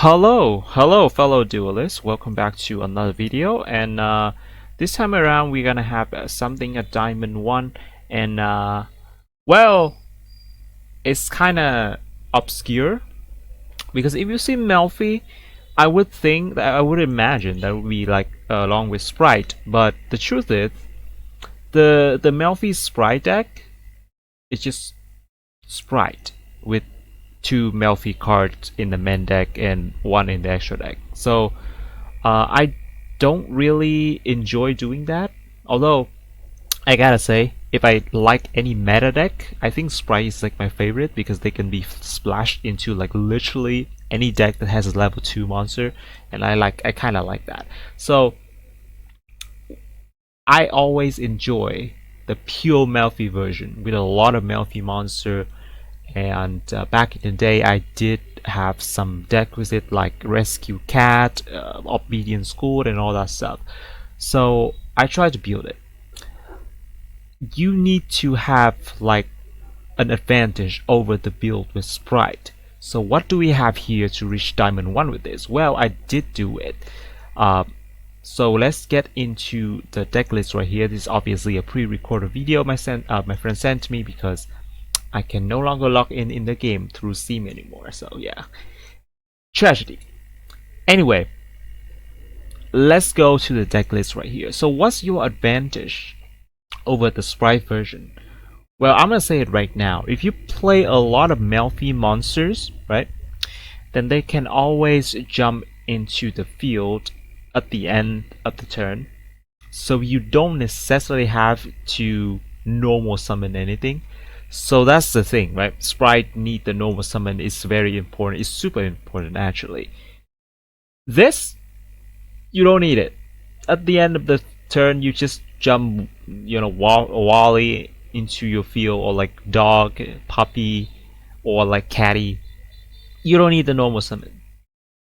Hello fellow duelists, welcome back to another video, and this time around we're gonna have something at Diamond 1, and well, it's kinda obscure, because if you see Melffy, I would think that I would imagine that would be like along with Spright, but the truth is, the Melffy Spright deck is just Spright with two Melffy cards in the main deck and one in the extra deck. So I don't really enjoy doing that. Although I gotta say, if I like any meta deck, I think Spright is like my favorite because they can be splashed into like literally any deck that has a level 2 monster, and I kind of like that. So I always enjoy the pure Melffy version with a lot of Melffy monster. And back in the day, I did have some deck with it, like Rescue Cat, Obedient School, and all that stuff. So I tried to build it. You need to have like an advantage over the build with Spright. So what do we have here to reach Diamond 1 with this? Well, I did do it. So let's get into the deck list right here. This is obviously a pre-recorded video my friend sent to me because I can no longer log in the game through Steam anymore, so yeah. Tragedy. Anyway, let's go to the deck list right here. So what's your advantage over the Spright version? Well, I'm gonna say it right now. If you play a lot of Melffy monsters, right, then they can always jump into the field at the end of the turn. So you don't necessarily have to normal summon anything. So that's the thing, right? Spright need the normal summon is very important. It's super important actually. This, you don't need it. At the end of the turn, you just jump, Wally into your field, or like dog, puppy, or like catty. You don't need the normal summon.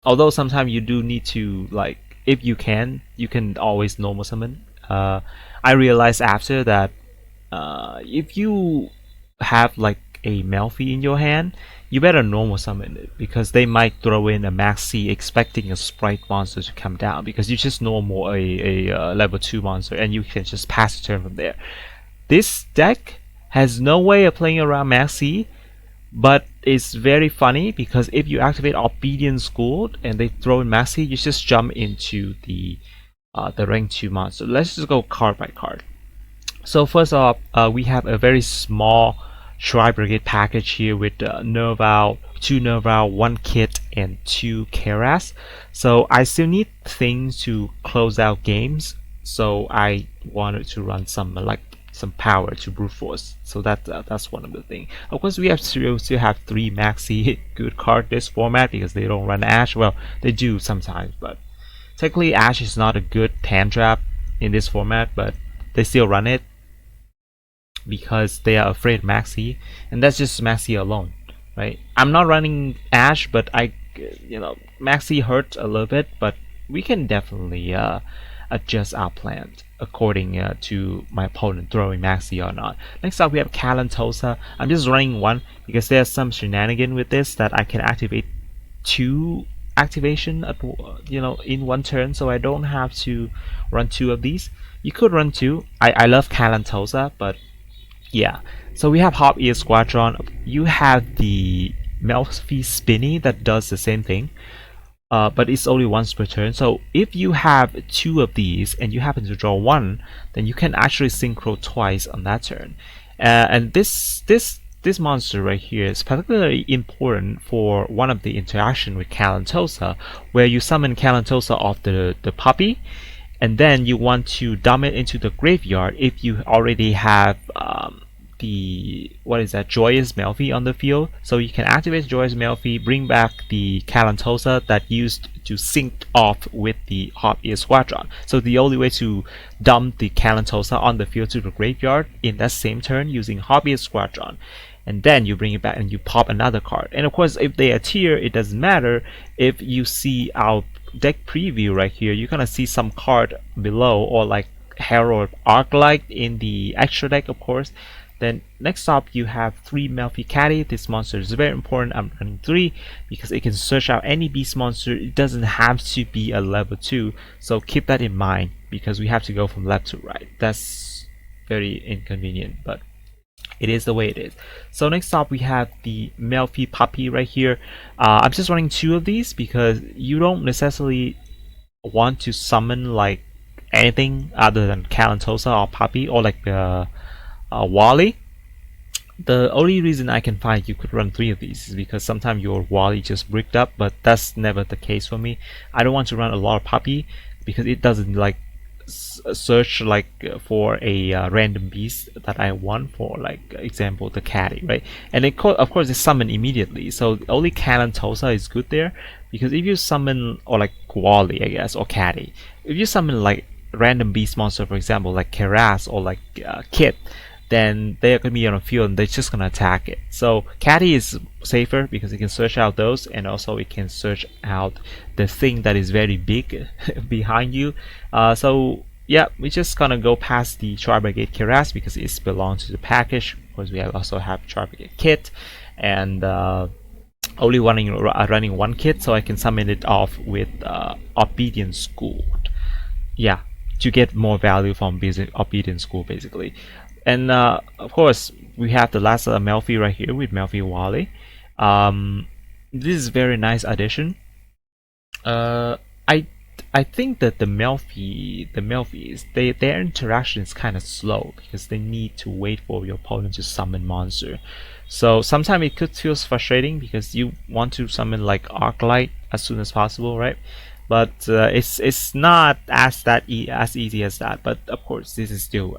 Although sometimes you do need to, like, if you can always normal summon. I realized after that, if you have like a Melffy in your hand, you better normal summon it, because they might throw in a Maxx expecting a Spright monster to come down, because you just normal a level 2 monster and you can just pass the turn from there. This deck has no way of playing around Maxx, but it's very funny because if you activate Obedient School and they throw in Maxx, you just jump into the rank 2 monster. Let's just go card by card. So first off, we have a very small Tri-Brigade package here with Nervall, 2 Nervall, 1 Kitt, and 2 Kerass. So I still need things to close out games, so I wanted to run some power to brute force. So that's one of the things. Of course, we still have 3 Maxx good card this format because they don't run Ash. Well, they do sometimes, but technically Ash is not a good hand trap in this format, but they still run it because they are afraid of Maxx, and that's just Maxx alone, right? I'm not running Ash, but Maxx hurts a little bit, but we can definitely adjust our plan according to my opponent throwing Maxx or not. Next up, we have Kalantosa. I'm just running 1 because there's some shenanigan with this that I can activate 2 activation at in 1 turn, so I don't have to run 2 of these. You could run 2. I love Kalantosa, but yeah. So we have Ear Squadron. You have the Melffy Pinny that does the same thing, but it's only once per turn. So if you have 2 of these and you happen to draw 1, then you can actually synchro twice on that turn. And this monster right here is particularly important for one of the interaction with Kalantosa, where you summon Kalantosa off the puppy, and then you want to dump it into the graveyard if you already have Joyous Melffy on the field. So you can activate Joyous Melffy, bring back the Kalantosa that used to sync off with the Ear Squadron. So the only way to dump the Kalantosa on the field to the graveyard in that same turn using Ear Squadron, and then you bring it back and you pop another card. And of course, if they are tier, it doesn't matter. If you see our deck preview right here, you're gonna see some card below, or like Herald Arclight in the extra deck, of course. Then next up you have 3 Melffy Catty. This monster is very important. I'm running 3 because it can search out any beast monster. It doesn't have to be a level 2, so keep that in mind because we have to go from left to right. That's very inconvenient, but it is the way it is. So next up we have the Melffy Puppy right here. I'm just running 2 of these because you don't necessarily want to summon like anything other than Kalantosa or Puppy or like Wally. The only reason I can find you could run 3 of these is because sometimes your Wally just bricked up, but that's never the case for me. I don't want to run a lot of Puppy because it doesn't like search like for a random beast that I want, for like example the Catty, right? And it of course it's summon immediately, so only Kalantosa is good there, because if you summon, or like Wally I guess, or Catty, if you summon like random beast monster, for example like Kerass or like Kitt, then they're gonna be on the field and they're just gonna attack it. So Catty is safer because it can search out those, and also it can search out the thing that is very big behind you. So yeah, we're just gonna go past the Tri-Brigade Kerass because it belongs to the package. Of course, we also have Tri-Brigade Kitt, and only running 1 Kitt, so I can summon it off with Obedient School. Yeah, to get more value from Obedient School basically. And of course, we have the last Melffy right here with Melffy Wally. This is very nice addition. I think that the Melffys, their interaction is kind of slow because they need to wait for your opponent to summon monster. So sometimes it could feel frustrating because you want to summon like Arclight as soon as possible, right? But it's not as easy as that. But of course, this is still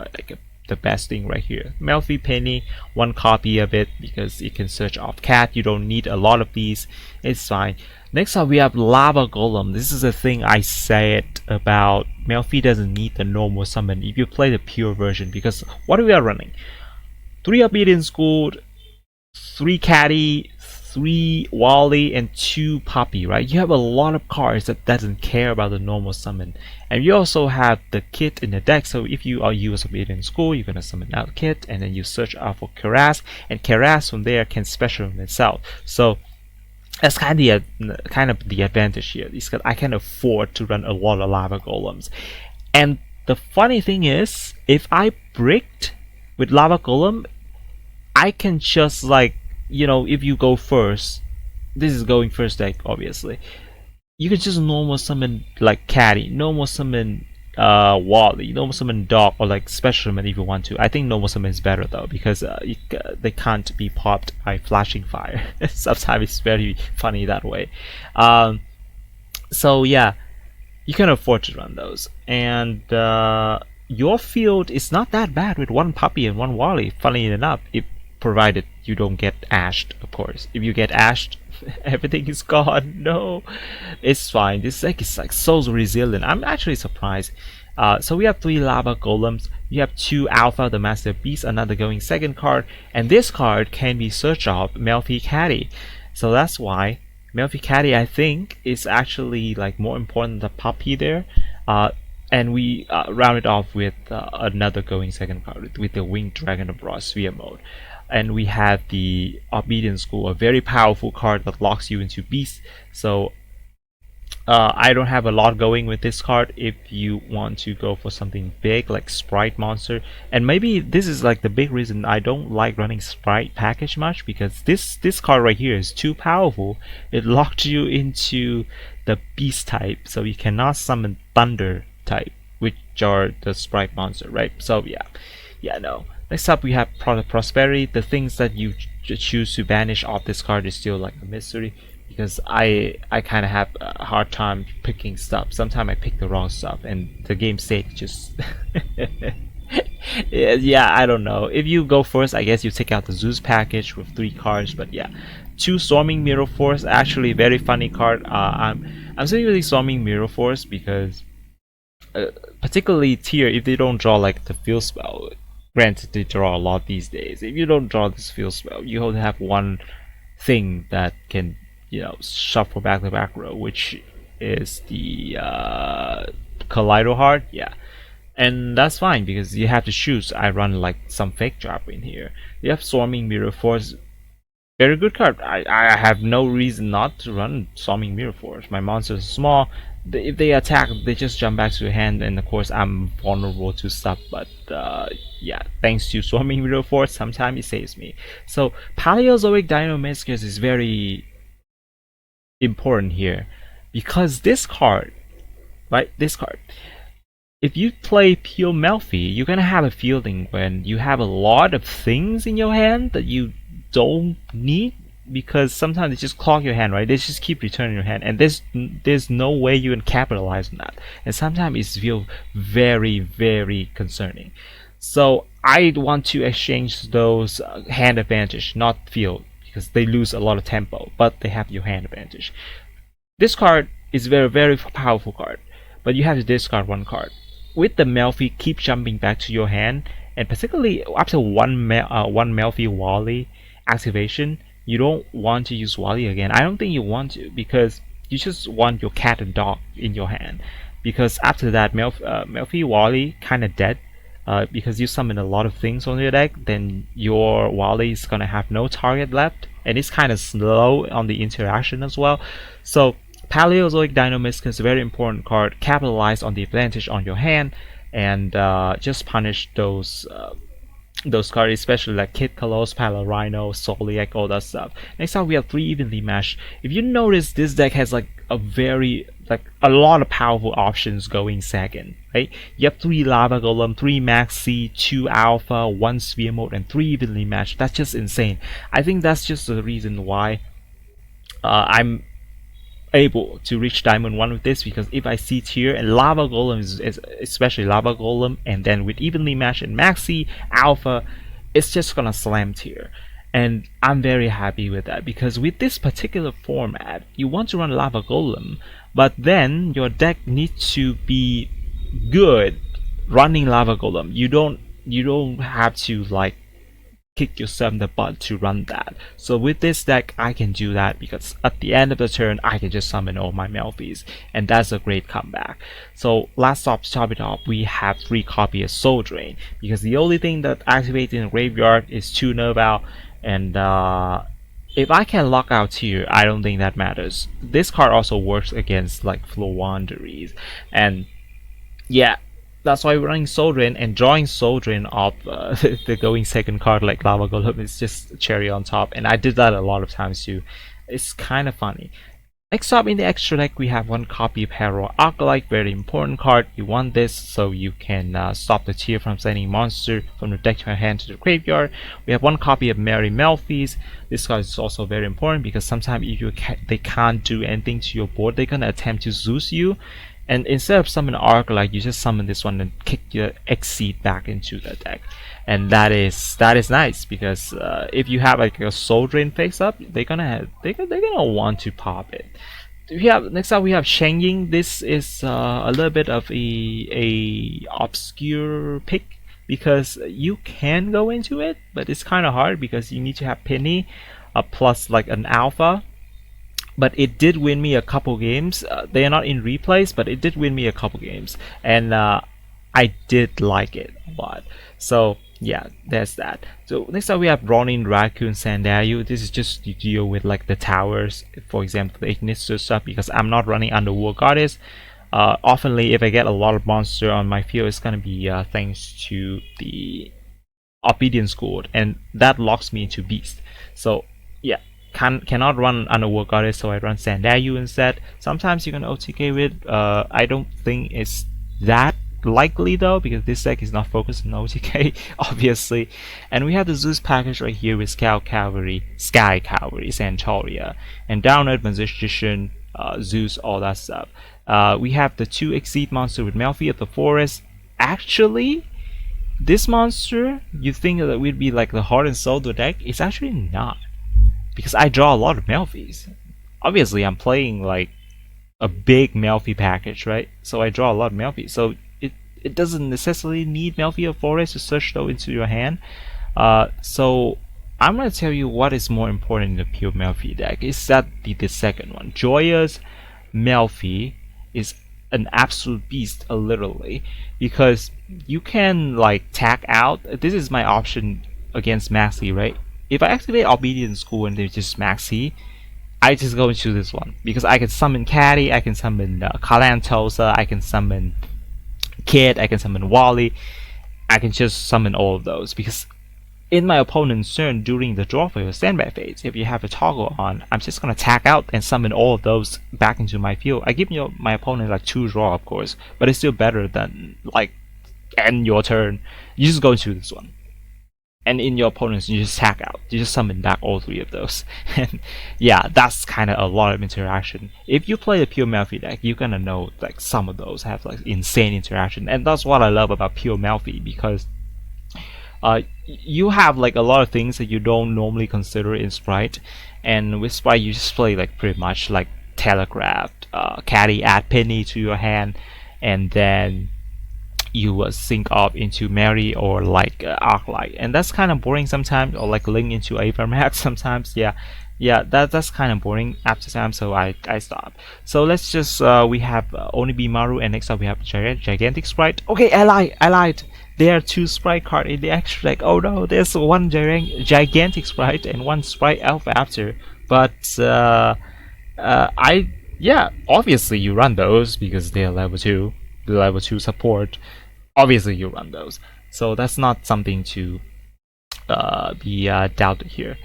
the best thing right here. Melffy Pinny, 1 copy of it because it can search off cat. You don't need a lot of these. It's fine. Next up we have Lava Golem. This is the thing I said about Melffy doesn't need the normal summon if you play the pure version, because what we are running? 3 Obedient School, 3 Catty, 3 Wally, and 2 Puppy, right? You have a lot of cards that doesn't care about the normal summon. And you also have the Kitt in the deck, so if you are use Obedient School, you're gonna summon out Kitt, and then you search out for Kerass, and Kerass from there can special itself. So that's kind of the advantage here, is that I can afford to run a lot of Lava Golems. And the funny thing is, if I bricked with Lava Golem, I can just like, you know, if you go first, this is going first deck obviously, you can just normal summon like Catty, normal summon Wally, normal summon Dog, or like special summon if you want to. I think normal summon is better though, because they can't be popped by flashing fire. Sometimes it's very funny that way. So yeah, you can afford to run those, and your field is not that bad with 1 Puppy and 1 Wally, funny enough, if provided you don't get ashed, of course. If you get ashed, everything is gone. No, it's fine. This deck is like so resilient. I'm actually surprised. So we have 3 Lava Golems. You have 2 Alpha, the Master Beast, another going second card, and this card can be searched off Melffy Catty. So that's why Melffy Catty, I think, is actually like more important than Puppy there. And we round it off with another going second card with the Winged Dragon Abroad Sphere mode. And we have the Obedient School, a very powerful card that locks you into beast. So I don't have a lot going with this card if you want to go for something big like Spright monster. And maybe this is like the big reason I don't like running Spright package much, because this card right here is too powerful. It locked you into the beast type, so you cannot summon thunder type, which are the Spright monster, right? So yeah, no. Next up we have Prosperity. The things that you choose to banish off this card is still like a mystery, because I kind of have a hard time picking stuff. Sometimes I pick the wrong stuff and the game state just yeah, I don't know. If you go first, I guess you take out the ZEUS package with 3 cards, but yeah. 2 Storming Mirror Force, actually very funny card. I'm still using Storming Mirror Force because particularly tier, if they don't draw like the field spell, granted they draw a lot these days, if you don't draw this field spell, you only have 1 thing that can, you know, shuffle back the back row, which is the Kaleido Heart. Yeah, And that's fine because you have to choose. I run like some fake drop in here. You have Swarming Mirror Force, very good card. I have no reason not to run Swarming Mirror Force. My monsters are small. If they attack, they just jump back to your hand, and of course I'm vulnerable to stuff. But yeah, thanks to Swarming Mirror Force, sometimes it saves me. So Paleozoic Dinomischus is very important here because this card, right? This card. If you play pure Melffy, you're gonna have a feeling when you have a lot of things in your hand that you don't need, because sometimes they just clog your hand, right? They just keep returning your hand, and there's no way you can capitalize on that. And sometimes it feels very, very concerning. So I want to exchange those hand advantage, not field, because they lose a lot of tempo, but they have your hand advantage. This card is very, very powerful card, but you have to discard one card. With the Melffy keep jumping back to your hand, and particularly after one Melffy Wally activation, you don't want to use Wally again. I don't think you want to, because you just want your cat and dog in your hand. Because after that, Melffy Wally kind of dead. Because you summon a lot of things on your deck, then your Wally is gonna have no target left, and it's kind of slow on the interaction as well. So Paleozoic Dinomischus is a very important card. Capitalize on the advantage on your hand, and just punish those cards, especially like Kitt, Kalos, Rhino, Soliac, all that stuff. Next up, we have 3 evenly matched. If you notice, this deck has like a lot of powerful options going second, right? You have 3 Lava Golem, 3 Maxx, 2 Alpha, 1 Sphere Mode, and 3 evenly matched. That's just insane. I think that's just the reason why I'm able to reach Diamond 1 with this, because if I see tier and Lava Golem is especially Lava Golem, and then with evenly matched and Maxi Alpha, it's just gonna slam tier. And I'm very happy with that, because with this particular format, you want to run Lava Golem, but then your deck needs to be good running Lava Golem. You don't have to like kick yourself in the butt to run that. So with this deck, I can do that, because at the end of the turn, I can just summon all my Melffys, and that's a great comeback. So last top it off, we have 3 copies of Soul Drain, because the only thing that activates in the graveyard is 2 Nervall, and if I can lock out here, I don't think that matters. This card also works against like Flow Wanderers, and yeah, that's why we're running Soul Drain, and drawing Soul Drain off the going second card like Lava Golem is just cherry on top, and I did that a lot of times too. It's kind of funny. Next up in the extra deck, we have 1 copy of Herald Acolyte, very important card. You want this so you can stop the tier from sending monster from the deck to your hand to the graveyard. We have 1 copy of Merry Melffys. This card is also very important, because sometimes if they can't do anything to your board, they're gonna attempt to Zeus you. And instead of summon Acolyte, you just summon this one and kick your Exceed back into the deck, and that is nice, because if you have like a Soul Drain face up, they're gonna want to pop it. Next up we have Chengying. This is a little bit of a obscure pick, because you can go into it, but it's kind of hard because you need to have Pinny plus like an Alpha. But it did win me a couple games. They are not in replays, but it did win me a couple games, and I did like it a lot. So yeah, there's that. So next up we have Ronin, Racoon, Sandayu. This is just to deal with like the towers, for example the Ignitus stuff, because I'm not running Underworld Goddess. Oftenly, if I get a lot of monster on my field, it's gonna be thanks to the Obedience Gourd, and that locks me into Beast. So yeah, cannot run Underworld Goddess, so I run Sandayu instead. Sometimes you can OTK with. I don't think it's that likely though, because this deck is not focused on OTK obviously. And we have the Zeus package right here with Sky Calvary Centaurea, and Downerd Magician, Zeus, all that stuff. We have the 2 Exceed monster with Melffy of the Forest. Actually, this monster, you think that would be like the heart and soul of the deck. It's actually not, because I draw a lot of Melffys. Obviously, I'm playing like a big Melffy package, right? So I draw a lot of Melffy. So it doesn't necessarily need Melffy of Forest to search those into your hand. So I'm going to tell you what is more important in the pure Melffy deck. Is that the second one. Joyous Melffy is an absolute beast, literally, because you can like tag out. This is my option against Maxi, right? If I activate Obedience School and they just Maxi, I just go into this one because I can summon Catty, I can summon Kalantosa, I can summon Kitt, I can summon Wally, I can just summon all of those because in my opponent's turn during the draw for your standby phase, if you have a toggle on, I'm just gonna tag out and summon all of those back into my field. I give my opponent like 2 draw, of course, but it's still better than like end your turn. You just go into this one, and in your opponent's you just tag out. You just summon back all 3 of those, and yeah, that's kind of a lot of interaction. If you play the pure Melffy deck, you're gonna know like some of those have like insane interaction, and that's what I love about pure Melffy because you have like a lot of things that you don't normally consider in Spright, and with Spright you just play like pretty much like telegraphed Catty, add Pinny to your hand, and then you sync up into Mary or like Arclight, and that's kind of boring sometimes, or like link into Avermax sometimes. Yeah, that's kind of boring after time, so I stop. So let's just we have Onibimaru, and next up we have gigantic Spright. Okay, I lied. There are 2 Spright cards in the extra deck. Oh no, there's one gigantic Spright and one Spright Elf after. But yeah, obviously you run those because they're level 2, the level 2 support. Obviously you run those, so that's not something to be doubted here.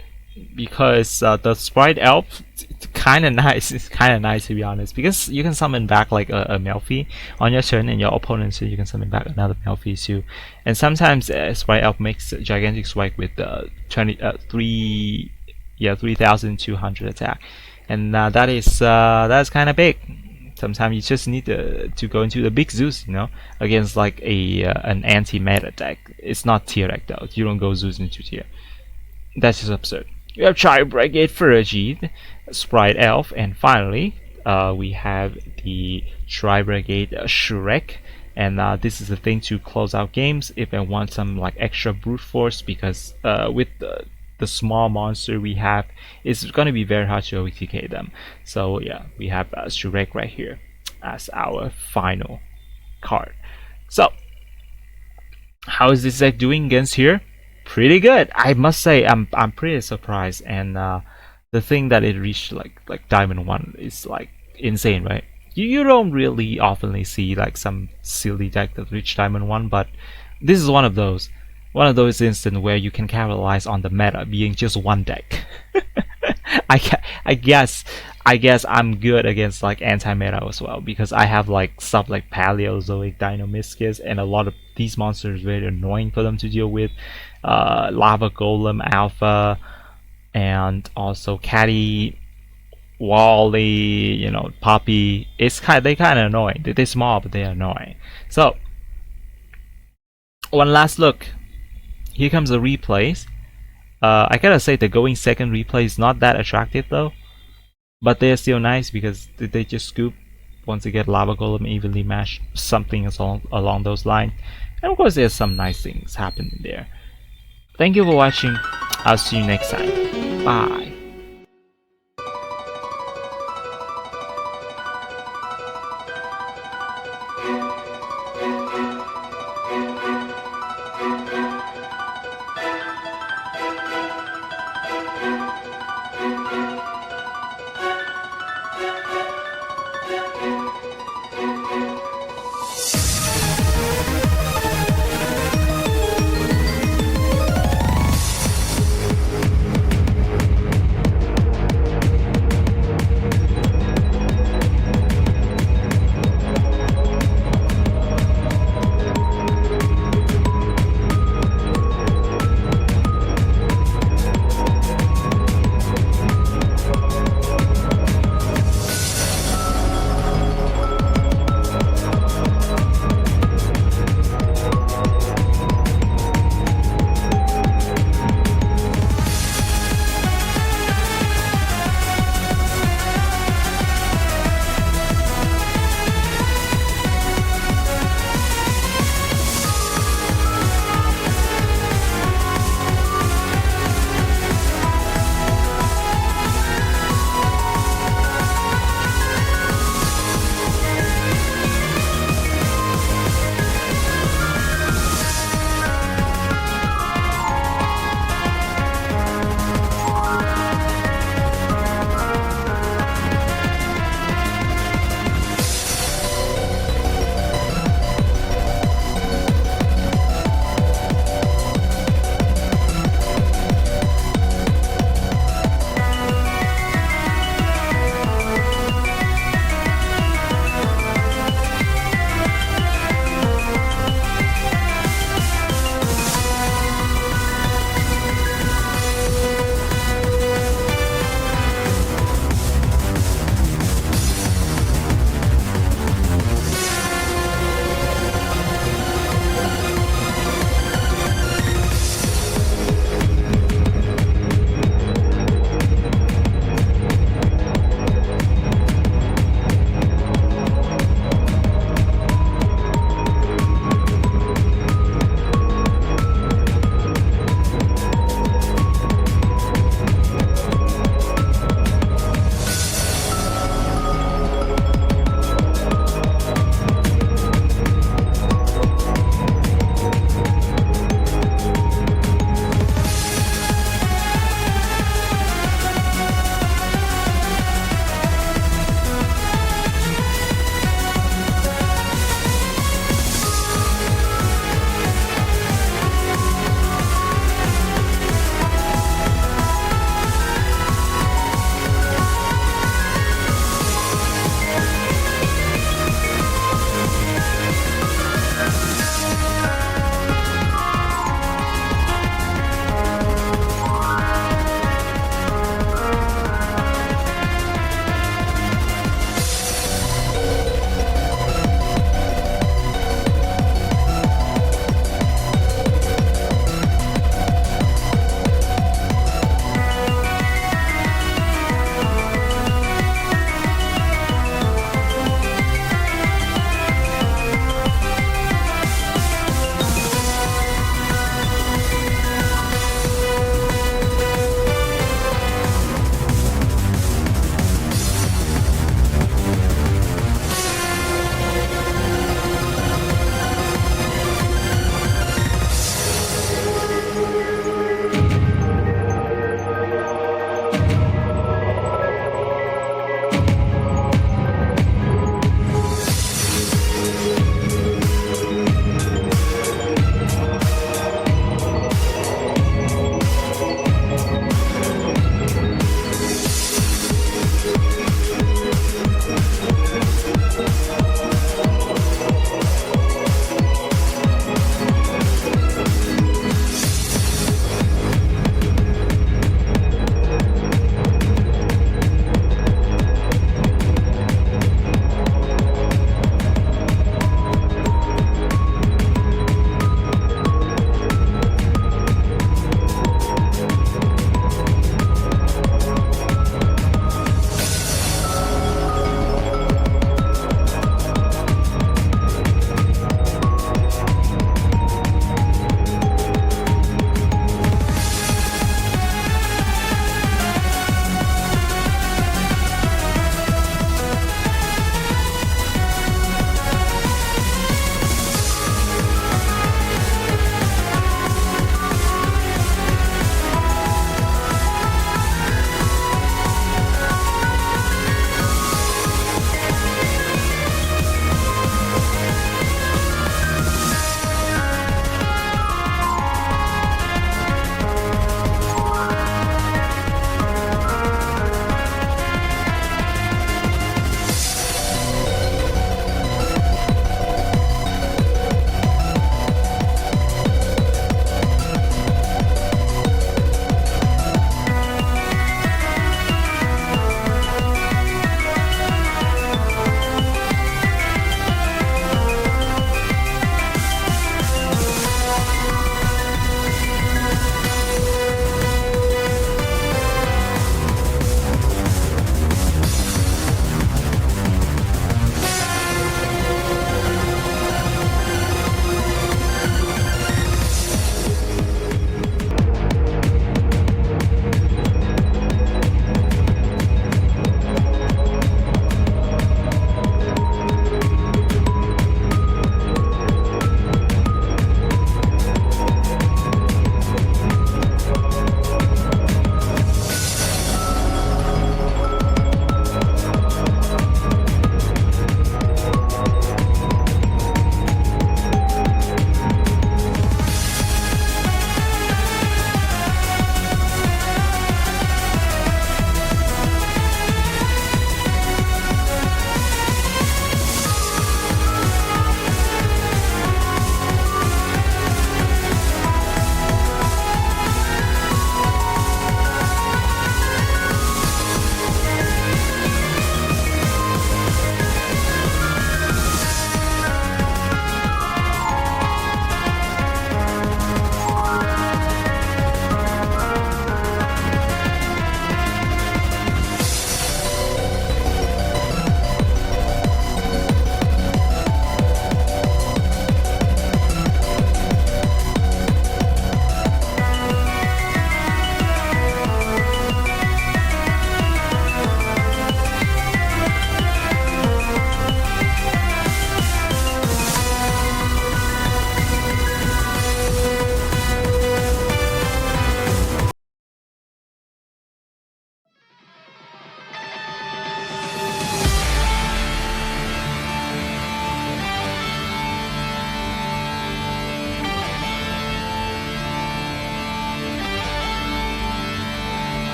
Because the Spright Elf, it's kind of nice. It's kind of nice to be honest, because you can summon back like a Melffy on your turn, and your opponent so you can summon back another Melffy too. And sometimes Spright Elf makes a gigantic strike with 3,200 attack, and that's kind of big. Sometimes you just need to go into the big Zeus, you know, against like an anti-meta deck. It's not tier deck though. You don't go Zeus into tier. That's just absurd. We have Tri-Brigade Nervall, Spright Elf, and finally we have the Tri-Brigade Shrek. And this is the thing to close out games if I want some like extra brute force, because with the small monster we have, it's going to be very hard to OTK them. So yeah, we have Shrek right here as our final card. So how is this deck doing against here? Pretty good, I must say. I'm pretty surprised, and the thing that it reached like Diamond 1 is like insane, right? You don't really often see like some silly deck that reach Diamond 1, but this is one of those instances where you can capitalize on the meta being just one deck. I guess I'm good against like anti-meta as well, because I have like stuff like Paleozoic Dinomischus, and a lot of these monsters are very annoying for them to deal with. Lava Golem Alpha, and also Catty, Wally, you know, Puppy. They kind of annoying. They're small, but they're annoying. So one last look. Here comes the replays. I gotta say the going second replay is not that attractive though, but they're still nice because they just scoop once you get Lava Golem evenly matched, something along those lines. And of course there's some nice things happening there. Thank you for watching. I'll see you next time. Bye.